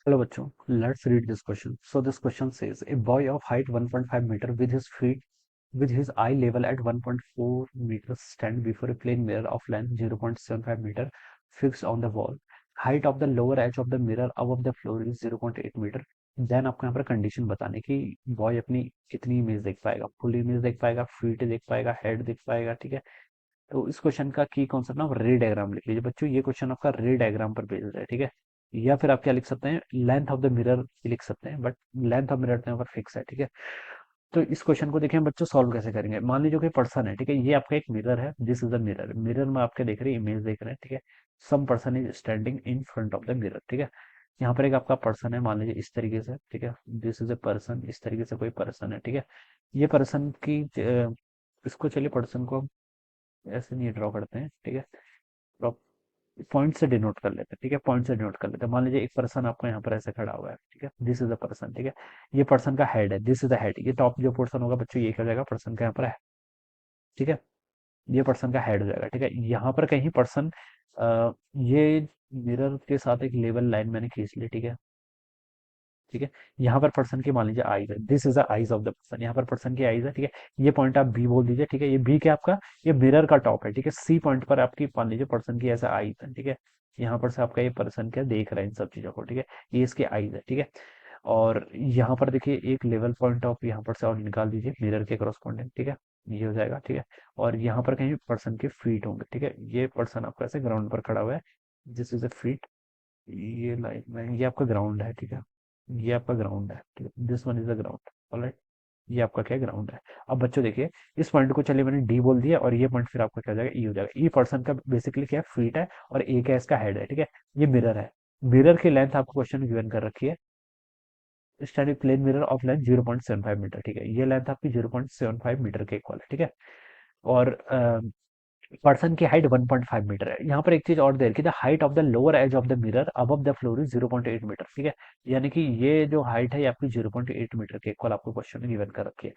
Hello बच्चों, let's read this question. So this question says a boy of height 1.5 meter with his eye level at 1.4 meters stand before a plane mirror of length 0.75 meter fixed on the wall. Height of the lower edge of the mirror above the floor is 0.8 meter. Then आपको यहाँ पर condition बताने कि boy अपनी कितनी image देख पाएगा, full image देख पाएगा, फीट देख पाएगा, हेड देख पाएगा, ठीक है। तो इस क्वेश्चन का की कॉन्सेप्ट ना रे डायग्राम लिख लीजिए बच्चों। ये क्वेश्चन आपका रे डायग्राम पर बेस्ड है, ठीक है। या फिर आप क्या लिख सकते हैं, लेंथ ऑफ द मिरर लिख सकते हैं, बट लेंथ ऑफ मिरर तो यहाँ पर फिक्स है, ठीक है। तो इस क्वेश्चन को देखें बच्चों, सॉल्व कैसे करेंगे। मान लीजिए कोई पर्सन है, ठीक है, ये आपका एक मिरर है, this is the mirror. Mirror में आपके देख रहे हैं, इमेज देख रहे हैं, ठीक है। Some person is standing in front of the mirror, ठीक है। यहाँ पर एक आपका पर्सन है, मान लीजिए इस तरीके से, ठीक है। दिस इज ए पर्सन, इस तरीके से कोई पर्सन है, ठीक है। ये पर्सन की इसको चलिए पर्सन को हम ऐसे नहीं ड्रॉ करते हैं, ठीक है। पॉइंट से डिनोट कर लेते हैं, ठीक है। पॉइंट से डिनोट कर लेते हैं। मान लीजिए एक पर्सन आपको यहाँ पर ऐसे खड़ा हुआ है, ठीक है। दिस इज अ पर्सन, ठीक है। ये पर्सन का हेड है, दिस इज द हेड। ये टॉप जो पोर्शन होगा बच्चों, ये क्या हो जाएगा, पर्सन का यहाँ पर है, ठीक है। ये पर्सन का हेड हो जाएगा, ठीक है। यहाँ पर कहीं पर्सन ये मिरर के साथ एक लेवल लाइन मैंने खींच ली, ठीक है। ठीक है। यहाँ पर पर्सन की मान लीजिए आईज है, this is the eyes of the person. यहाँ पर पर्सन की आईज है, ठीक है। ये पॉइंट आप बी बोल दीजिए, ठीक है। ये बी क्या आपका, ये मिरर का टॉप है, ठीक है। सी पॉइंट पर आपकी मान लीजिए पर्सन की ऐसा आईज है, ठीक है। यहाँ पर से आपका ये पर्सन क्या देख रहा है इन सब चीजों को, ठीक है। ये इसके आईज है, ठीक है। और यहाँ पर देखिए एक लेवल पॉइंट ऑफ यहाँ पर से और निकाल दीजिए मिरर के करस्पॉन्डिंग, ठीक है। ये हो जाएगा, ठीक है। और यहाँ पर कहीं पर्सन के फीट होंगे, ठीक है। ये पर्सन आपका ऐसे ग्राउंड पर खड़ा हुआ है, दिस इज अ फीट। ये लाइन में ये आपका ग्राउंड है, ठीक है। ये आपका ग्राउंड है, ठीक है। This one is the ground, alright. ये आपका क्या ग्राउंड है। अब बच्चों देखिए, इस पॉइंट को चलिए मैंने डी बोल दिया, और ये पॉइंट फिर आपका क्या हो जाएगा, ई हो जाएगा। ई पर्सन का बेसिकली क्या है, फीट है, और ए क्या है, इसका हेड है, ठीक है। ये मिरर है। मिरर की लेंथ आपको क्वेश्चन गिवन कर रखी है, standing plane mirror of length 0.75 metre, ठीक है। ये लेंथ आपकी 0.75 मीटर के इक्वल है, ठीक है। और पर्सन की हाइट 1.5 मीटर है। यहाँ पर एक चीज और दे रखी है, height of the lower edge of the mirror above the floor is 0.8 metre, ठीक है। यानी कि ये जो हाइट है ये आपकी 0.8 मीटर के इक्वल आपको क्वेश्चन में गिवन कर रखी है।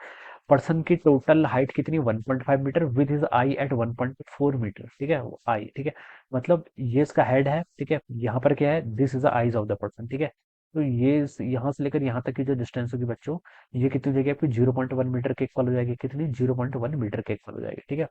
पर्सन की टोटल हाइट कितनी, 1.5 metre with his eye at 1.4 metre, ठीक है। वो आई, ठीक है। मतलब ये इसका हेड है, ठीक है। यहाँ पर क्या है, this is the eyes of the person, ठीक है। तो ये यहाँ से लेकर यहाँ तक की जो डिस्टेंस होगी बच्चों, ये कितनी हो जाएगी आपकी, 0.1 मीटर के इक्वल हो जाएगी। कितनी, 0.1 मीटर के इक्वल हो जाएगी, ठीक है।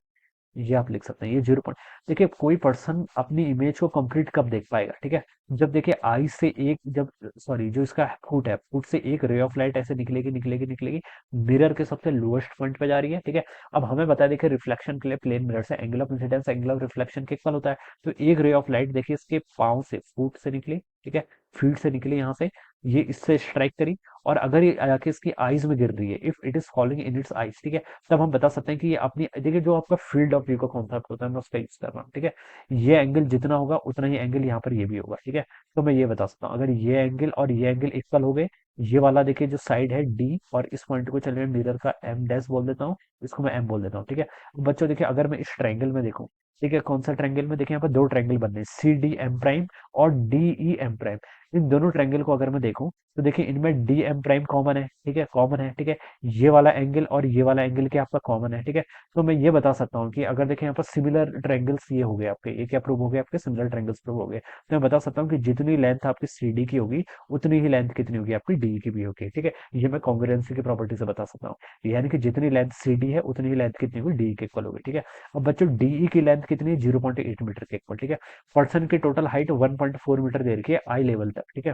ये आप लिख सकते हैं, ये 0 पॉइंट। देखिए कोई पर्सन अपनी इमेज को कंप्लीट कब देख पाएगा, ठीक है। जब देखिए आई से एक, जब सॉरी जो इसका फुट है, फुट से एक रे ऑफ लाइट ऐसे निकलेगी निकलेगी निकलेगी, मिरर के सबसे लोएस्ट पॉइंट पे जा रही है, ठीक है। अब हमें बता देखिए रिफ्लेक्शन के लिए प्लेन मिरर से angle of incidence angle of reflection के इक्वल होता है। तो एक रे ऑफ लाइट देखिए इसके पाँव से, फुट से निकली, ठीक है। फीट से निकली यहाँ से, ये इससे स्ट्राइक करी, और अगर ये आके इसकी आईज में गिर रही है, if it is following in its eyes, ठीक है, तब हम बता सकते हैं कि ये अपनी, देखिए जो आपका फील्ड ऑफ व्यू का कॉन्सेप्ट होता है, मैं उसका यूज कर रहा हूँ, ठीक है। ये एंगल जितना होगा उतना ही एंगल यहाँ पर ये भी होगा, ठीक है। तो मैं ये बता सकता हूँ, अगर ये एंगल और ये एंगल इक्वल हो गए, ये वाला देखिए जो साइड है डी, और इस पॉइंट को चलिए मिरर का एम डैश बोल देता हूँ, इसको मैं एम बोल देता हूँ, ठीक है। बच्चों देखिए अगर मैं इस ट्रायंगल में देखूँ, ठीक है, कौन सा ट्रायंगल में, देखिए यहाँ पर दो ट्रायंगल बन रहे हैं, सी डी एम प्राइम और डी ई एम प्राइम। इन दोनों ट्रायंगल को अगर मैं देखूं, तो देखिए इनमें डी एम प्राइम कॉमन है, ठीक है, कॉमन है, ठीक है। ये वाला एंगल और ये वाला एंगल क्या आपका कॉमन है, ठीक है। तो मैं ये बता सकता हूँ कि अगर देखिए यहाँ पर सिमिलर ट्रायंगल्स ये हो गए आपके, ये क्या प्रूव हो गए आपके, सिमिलर ट्रायंगल्स प्रूव हो गए। तो मैं बता सकता हूँ कि जितनी लेंथ आपकी सी डी की होगी, उतनी ही लेंथ कितनी होगी आपकी डी की भी होगी, ठीक है। ये मैं कॉन्ग्रुएंसी की प्रॉपर्टी से बता सकता हूँ। यानी कि जितनी लेंथ सी डी है उतनी ही लेंथ कितनी होगी, डी के इक्वल होगी, ठीक है। अब बच्चों डीई की लेंथ कितनी है, 0.8 मीटर के इक्वल, ठीक है। पर्सन की टोटल हाइट 1.4 मीटर दे रखी है आई लेवल तक, ठीक है।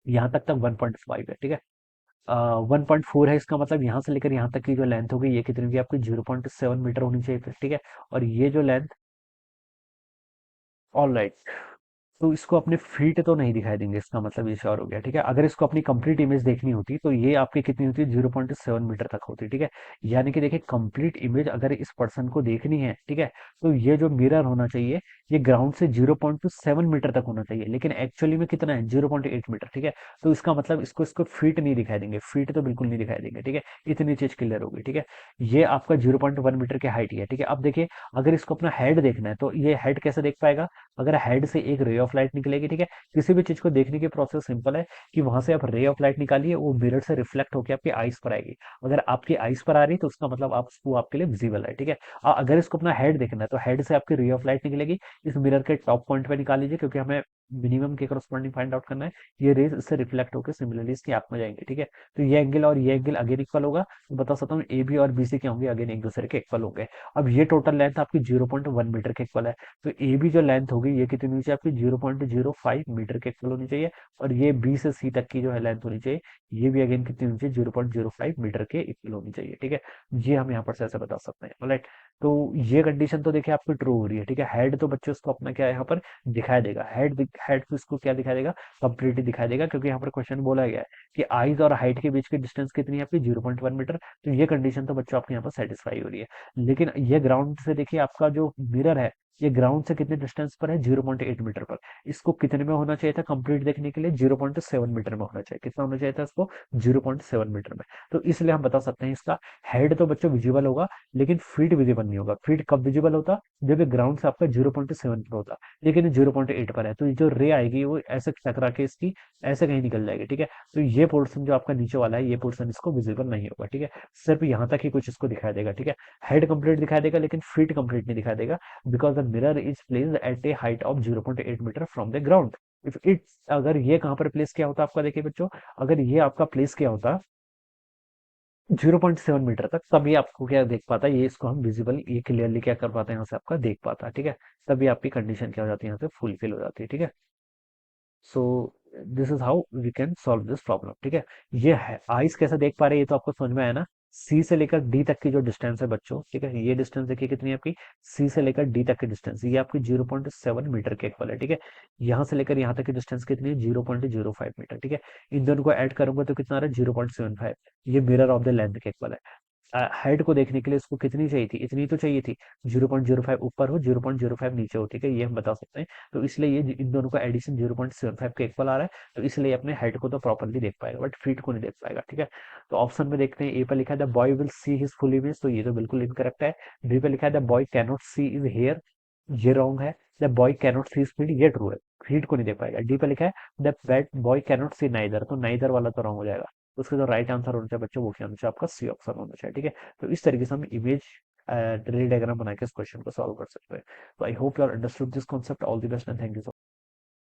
यहाँ तक तक 1.5 है, ठीक है। 1.4 है, इसका मतलब यहाँ से लेकर यहाँ तक की जो लेंथ होगी, ये कितनी होगी आपकी, 0.7 मीटर होनी चाहिए, ठीक है। और ये जो लेंथ, ऑल राइट, तो इसको अपने फीट तो नहीं दिखाई देंगे, इसका मतलब ये श्योर हो गया, ठीक है। अगर इसको अपनी कंप्लीट इमेज देखनी होती तो ये आपकी कितनी होती है, 0.7 मीटर तक होती, ठीक है। यानी कि देखिए कंप्लीट इमेज अगर इस पर्सन को देखनी है, ठीक है, तो ये जो मिरर होना चाहिए, ये ग्राउंड से 0.7 मीटर तक होना चाहिए, लेकिन एक्चुअली में कितना है, 0.8 मीटर, ठीक है। तो इसका मतलब इसको इसको फीट नहीं दिखाई देंगे, फीट तो बिल्कुल नहीं दिखाई देंगे, ठीक है। इतनी चीज क्लियर होगी, ठीक है। ये आपका 0.1 मीटर की हाइट ही है, ठीक है। अब देखिए अगर इसको अपना हेड देखना है, तो ये हेड कैसे देख पाएगा, अगर हेड से एक रे ऑफ लाइट निकलेगी, ठीक है। किसी भी चीज को देखने की प्रोसेस सिंपल है, कि वहां से आप रे ऑफ लाइट निकालिए, वो मिरर से रिफ्लेक्ट होकर आपकी आईज पर आएगी। अगर आपकी आईज पर आ रही है तो उसका मतलब आप वो आपके लिए विजिबल है, ठीक है। अगर इसको अपना हेड देखना है, तो हेड से आपकी रे ऑफ लाइट निकलेगी, इस मिरर के टॉप पॉइंट पे निकाल लीजिए, क्योंकि हमें मिनिमम के करस्पॉन्डिंग फाइंड आउट करना है। ये रेज इससे रिफ्लेक्ट होकर सिमिलरली इसकी आंख में जाएंगे, ठीक है। तो ये एंगल और ये एंगल अगेन इक्वल होगा, तो बता सकता हूँ ए बी और बी सी क्या होंगे, अगेन एक दूसरे के इक्वल होंगे। अब ये टोटल लेंथ आपकी 0.1 मीटर के इक्वल है, तो ए बी जो लेंथ होगी ये कितनी होनी चाहिए आपकी 0.05 मीटर के इक्वल होनी चाहिए, और ये बी से सी तक की जो है लेंथ होनी चाहिए, ये भी अगेन कितनी होनी चाहिए 0.05 मीटर के इक्वल होनी चाहिए, ठीक है। ये हम यहाँ पर से ऐसे बता सकते हैं, राइट। तो ये कंडीशन तो देखिए आपकी ट्रू हो रही है, ठीक है। हेड तो बच्चों इसको अपना क्या है यहाँ पर दिखाई देगा, हेड तो इसको क्या दिखाई देगा, कंप्लीटली दिखाई देगा, क्योंकि यहाँ पर क्वेश्चन बोला गया है कि आईज और हाइट के बीच की डिस्टेंस कितनी है आपकी 0.1 मीटर। तो ये कंडीशन तो बच्चों आपके यहाँ पर सेटिस्फाई हो रही है। लेकिन ये ग्राउंड से देखिए आपका जो मिरर है, ये ग्राउंड से कितने डिस्टेंस पर है 0.8 मीटर पर। इसको कितने में होना चाहिए था कंप्लीट देखने के लिए 0.7 मीटर में होना चाहिए, कितना होना चाहिए था इसको 0.7 मीटर में। तो इसलिए हम बता सकते हैं इसका हेड तो बच्चों विजिबल होगा, लेकिन फीट विजिबल नहीं होगा। फीट कब विजिबल होता, जब ये ग्राउंड से आपका 0.7 पर होता, लेकिन 0.8 पर है, तो ये जो रे आएगी वो ऐसे टकरा के इसकी ऐसे कहीं निकल जाएगी, ठीक है। तो ये पोर्शन जो आपका नीचे वाला है, ये पोर्शन इसको विजिबल नहीं होगा, ठीक है। सिर्फ यहाँ तक ही कुछ इसको दिखाई देगा, ठीक है। हेड कंप्लीट दिखाई देगा, लेकिन फीट कंप्लीट नहीं दिखाई देगा, because the mirror is placed at a height of 0.8 metre from the ground. If it's अगर ये कहाँ पर प्लेस किया होता आपका, देखिए बच्चों, अगर ये आपका प्लेस किया होता 0.7 मीटर तक, तभी आपको क्या देख पाता है, ये इसको हम विजिबल ये क्लियरली क्या कर पाते हैं, यहाँ से आपका देख पाता है, ठीक है। तभी आपकी कंडीशन क्या हो जाती है, यहाँ से फुलफिल हो जाती है, ठीक है। So this is how we can solve this problem, ठीक है। ये है आइस कैसे देख पा रहे हैं, ये तो आपको समझ में आया ना। सी से लेकर डी तक की जो डिस्टेंस है बच्चों, ठीक है, ये डिस्टेंस देखिए कितनी है आपकी, सी से लेकर डी तक की डिस्टेंस ये आपकी 0.7 मीटर के इक्वल है, ठीक है। यहाँ से लेकर यहाँ तक की डिस्टेंस कितनी है 0.05 मीटर, ठीक है। इन दोनों को ऐड करूंगा तो कितना आ रहा है 0.75। ये मिरर ऑफ द लेंथ के इक्वल है। हाइट को देखने के लिए इसको कितनी चाहिए थी, इतनी तो चाहिए थी, 0.05 ऊपर हो 0.05 नीचे हो, ठीक है, ये हम बता सकते हैं। तो इसलिए ये इन दोनों का एडिशन 0.75 के इक्वल आ रहा है, तो इसलिए अपने हाइट को तो प्रॉपरली देख पाएगा, बट फीट को नहीं देख पाएगा, ठीक है। तो ऑप्शन में देखते हैं, ए पर लिखा है the boy will see his full image, तो ये तो बिल्कुल इनकरेक्ट है। बी पे लिखा है the boy cannot see is here, ये रॉन्ग है। The boy cannot see his feet, ये ट्रू है, फीट को नहीं देख पाएगा। डी पे लिखा है the bat boy cannot see neither, तो नाइदर वाला तो रॉन्ग हो जाएगा। तो उसका जो राइट आंसर होना चाहिए बच्चों, वो क्या होना चाहिए आपका सी ऑप्शन होना चाहिए, ठीक है। तो इस तरीके से हम इमेज रे डायग्राम बना के इस क्वेश्चन को सॉल्व कर सकते हैं। तो I hope you are understood this concept. All the best and thank you.